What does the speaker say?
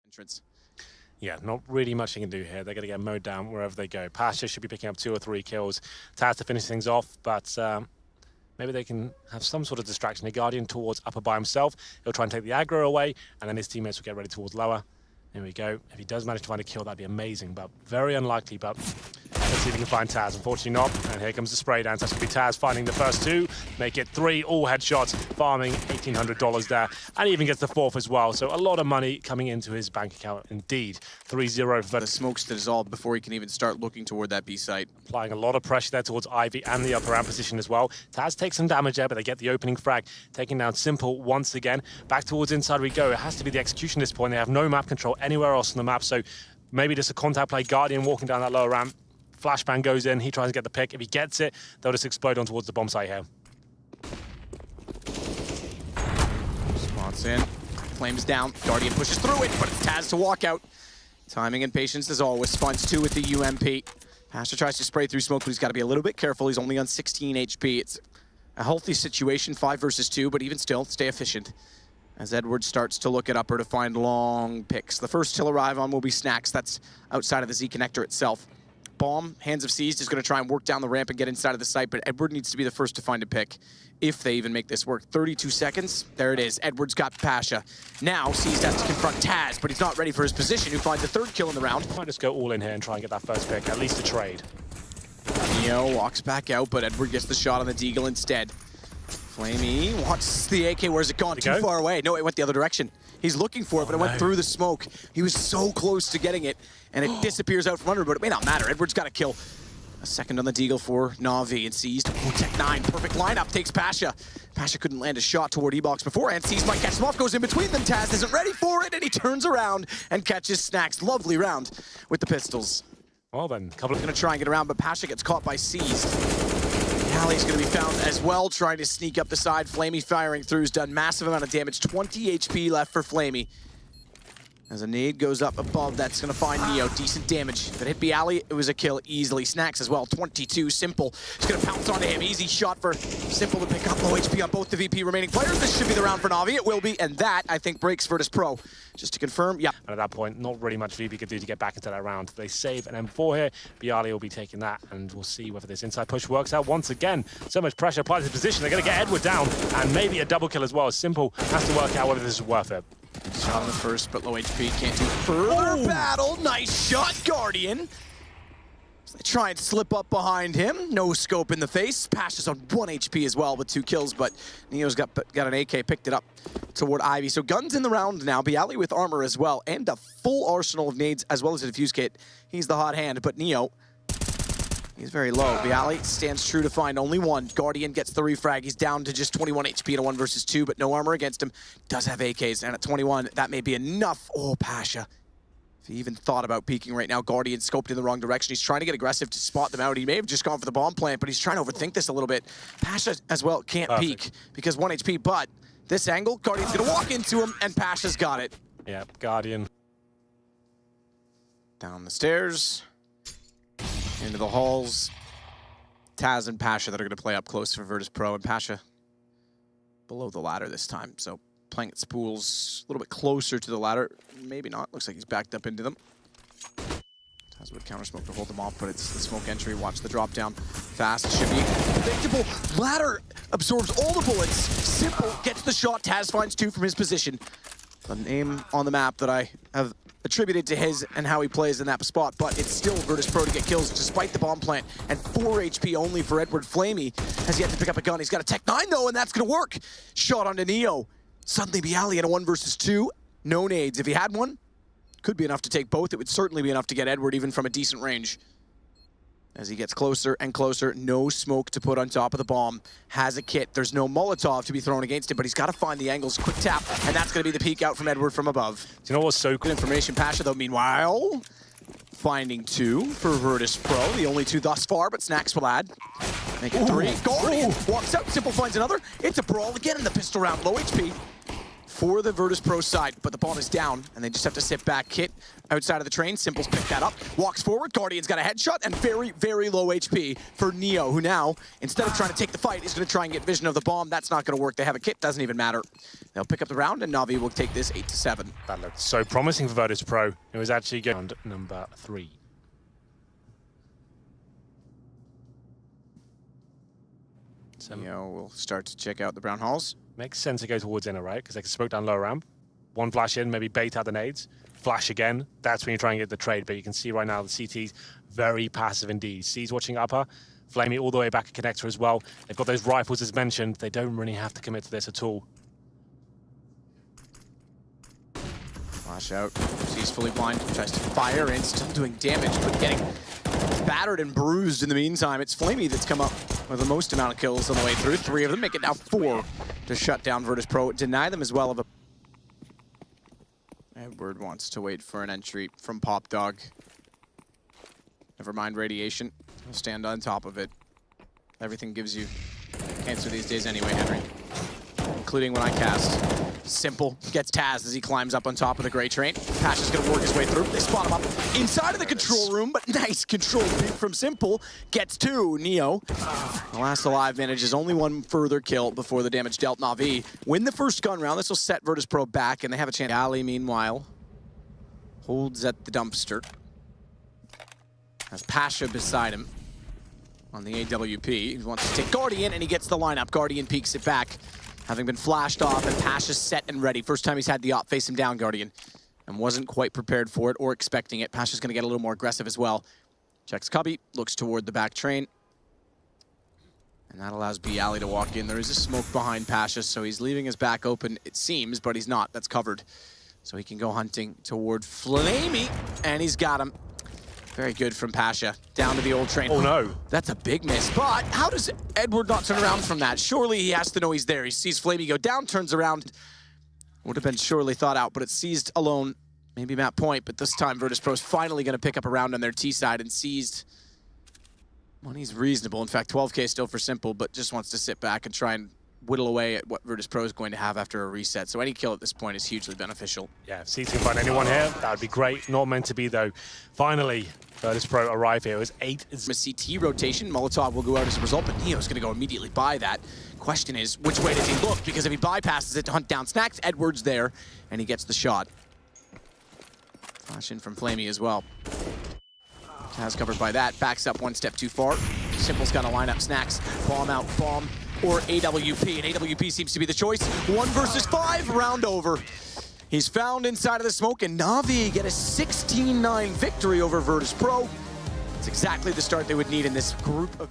entrance. Yeah, not really much you can do here. They're going to get mowed down wherever they go. Pasha should be picking up 2 or 3 kills. Taz to finish things off, but maybe they can have some sort of distraction. The Guardian towards upper by himself. He'll try and take the aggro away, and then his teammates will get ready towards lower. There we go. If he does manage to find a kill, that'd be amazing, but very unlikely. But let's see if he can find Taz. Unfortunately not. And here comes the spray dance. That's going to be Taz finding the first 2. Make it 3, all headshots, farming $1,800 there. And he even gets the 4th as well. So a lot of money coming into his bank account indeed. 3-0 for the smokes to dissolve before he can even start looking toward that B site. Applying a lot of pressure there towards Ivy and the upper ramp position as well. Taz takes some damage there, but they get the opening frag. Taking down Simple once again. Back towards inside we go. It has to be the execution at this point. They have no map control anywhere else on the map, so maybe just a contact play. Guardian walking down that lower ramp. Flashbang goes in. He tries to get the pick. If he gets it, they'll just explode on towards the bomb site here. Spots in. Flames down. Guardian pushes through it, but it's Taz to walk out. Timing and patience as always. Spawns 2 with the UMP. Pasha tries to spray through smoke, but he's got to be a little bit careful. He's only on 16 HP. It's a healthy situation, 5 versus 2, but even still, stay efficient. As Edward starts to look at upper to find long picks. The first he'll arrive on will be Snacks. That's outside of the Z connector itself. Bomb, Hands of Seized, is going to try and work down the ramp and get inside of the site, but Edward needs to be the first to find a pick, if they even make this work. 32 seconds. There it is. Edward's got Pasha. Now, Seized has to confront Taz, but he's not ready for his position, who finds the 3rd kill in the round. Might just go all in here and try and get that first pick, at least a trade. Neo walks back out, but Edward gets the shot on the Deagle instead. Flamey wants the AK. Where's it gone? Too far away. No, it went the other direction. He's looking for it, but it went through the smoke. He was so close to getting it, and it disappears out from under, but it may not matter. Edward's got a kill. A second on the Deagle for Na'Vi, and Seized. Ooh, Tech 9, perfect lineup, takes Pasha. Pasha couldn't land a shot toward E-Box before, and Seized might catch him off, goes in between them. Taz isn't ready for it, and he turns around and catches Snacks. Lovely round with the pistols. Well then, Gonna try and get around, but Pasha gets caught by Seized. Alley's gonna be found as well, trying to sneak up the side. Flamey firing through, has done massive amount of damage. 20 HP left for Flamey. As a nade goes up above, that's gonna find Neo. Decent damage. If it hit Alley, it was a kill easily. Snacks as well, 22. Simple is gonna pounce onto him. Easy shot for Simple to pick up. Low HP on both the VP remaining players. This should be the round for Na'Vi. It will be, and that, I think, breaks Virtus Pro. Just to confirm, yeah. And at that point, not really much VP could do to get back into that round. They save an M4 here. Bialy will be taking that, and we'll see whether this inside push works out once again. So much pressure applied to his position. They're gonna get Edward down, and maybe a double kill as well. Simple has to work out whether this is worth it. Shot on the first, but low HP, can't do further battle. Nice shot, Guardian. So they try and slip up behind him. No scope in the face. Pasha's on 1 HP as well with 2 kills, but Neo's got an AK, picked it up toward Ivy. So guns in the round now. Bialy with armor as well, and a full arsenal of nades as well as a defuse kit. He's the hot hand, but Neo, he's very low. Bialy stands true to find only 1. Guardian gets the refrag. He's down to just 21 HP in a 1 versus 2, but no armor against him. Does have AKs, and at 21, that may be enough. Oh, Pasha. If he even thought about peeking right now, Guardian scoped in the wrong direction. He's trying to get aggressive to spot them out. He may have just gone for the bomb plant, but he's trying to overthink this a little bit. Pasha as well can't peek because 1 HP, but this angle, Guardian's gonna walk into him, and Pasha's got it. Yeah, Guardian. Down the stairs. Into the halls. Taz and Pasha that are going to play up close for Virtus Pro, and Pasha below the ladder this time. So playing at spools a little bit closer to the ladder. Maybe not. Looks like he's backed up into them. Taz would counter smoke to hold them off, but it's the smoke entry. Watch the drop down. Fast. It should be predictable. Ladder absorbs all the bullets. Simple gets the shot. Taz finds 2 from his position. The name on the map that I have attributed to his and how he plays in that spot, but it's still Virtus Pro to get kills despite the bomb plant, and 4 HP only for Edward. Flamey has yet to pick up a gun. He's got a Tech 9 though, and that's gonna work. Shot onto Neo. Suddenly Bialy in a 1 versus 2. No nades. If he had one, could be enough to take both. It would certainly be enough to get Edward even from a decent range. As he gets closer and closer, no smoke to put on top of the bomb. Has a kit. There's no Molotov to be thrown against him, but he's got to find the angles. Quick tap, and that's going to be the peek out from Edward from above. Do you know what's so good information? Pasha, though, meanwhile, finding 2 for Virtus Pro. The only 2 thus far, but Snacks will add. Make it 3. Guardian walks out. Simple finds another. It's a brawl again in the pistol round. Low HP. for the Virtus Pro side, but the bomb is down, and they just have to sit back. Kit outside of the train, Simple's picked that up, walks forward, Guardian's got a headshot, and very, very low HP for Neo, who now, instead of trying to take the fight, is going to try and get vision of the bomb. That's not going to work. They have a kit, doesn't even matter. They'll pick up the round, and Na'Vi will take this 8-7. That looked so promising for Virtus Pro. It was actually round number 3. So Neo will start to check out the brown halls. makes sense to go towards inner, right? Because they can smoke down lower ramp. One flash in, maybe bait out the nades. Flash again. That's when you try and get the trade. But you can see right now the CT's very passive indeed. C's watching upper. Flamey all the way back at connector as well. They've got those rifles as mentioned. They don't really have to commit to this at all. Flash out. C's fully blind. Tries to fire and still doing damage, but getting battered and bruised in the meantime. It's Flamey that's come up with the most amount of kills on the way through. 3 of them make it now 4 to shut down Virtus Pro. Deny them as well of a... Edward wants to wait for an entry from Pop Dog. Never mind radiation. He'll stand on top of it. Everything gives you cancer these days anyway, Henry. Including when I cast. Simple gets Taz as he climbs up on top of the gray train. Pasha's gonna work his way through. They spot him up inside of the control room, but nice control from Simple. Gets 2, Neo. The last alive manages only 1 further kill before the damage dealt. Na'Vi win the first gun round. This will set Virtus Pro back, and they have a chance. Ali, meanwhile, holds at the dumpster. Has Pasha beside him on the AWP. He wants to take Guardian, and he gets the lineup. Guardian peeks it back, having been flashed off, and Pasha's set and ready. First time he's had the op face him down, Guardian, and wasn't quite prepared for it or expecting it. Pasha's gonna get a little more aggressive as well. Checks Cubby, looks toward the back train, and that allows B Ali to walk in. There is a smoke behind Pasha, so he's leaving his back open, it seems, but he's not. That's covered. So he can go hunting toward Flamey, and he's got him. Very good from Pasha. Down to the old train. Oh no. That's a big miss. But how does Edward not turn around from that? Surely he has to know he's there. He sees Flamey go down, turns around. Would have been surely thought out, but it's seized alone. Maybe Matt Point, but this time Virtus Pro's finally going to pick up a round on their T side and seized. Money's reasonable. In fact, 12K still for Simple, but just wants to sit back and try and whittle away at what Virtus Pro is going to have after a reset. So any kill at this point is hugely beneficial. Yeah, if CT can find anyone here, that would be great. Not meant to be though. Finally, Virtus Pro arrive here. It was 8. A CT rotation. Molotov will go out as a result, but Neo's going to go immediately by that. Question is, which way does he look? Because if he bypasses it to hunt down Snacks, Edward's there, and he gets the shot. Flash in from Flamey as well. Taz covered by that. Backs up 1 step too far. Simple's got to line up Snacks. Bomb out, bomb, or AWP. And AWP seems to be the choice. 1 versus 5, round over. He's found inside of the smoke, and Na'Vi get a 16-9 victory over Virtus Pro. It's exactly the start they would need in this group of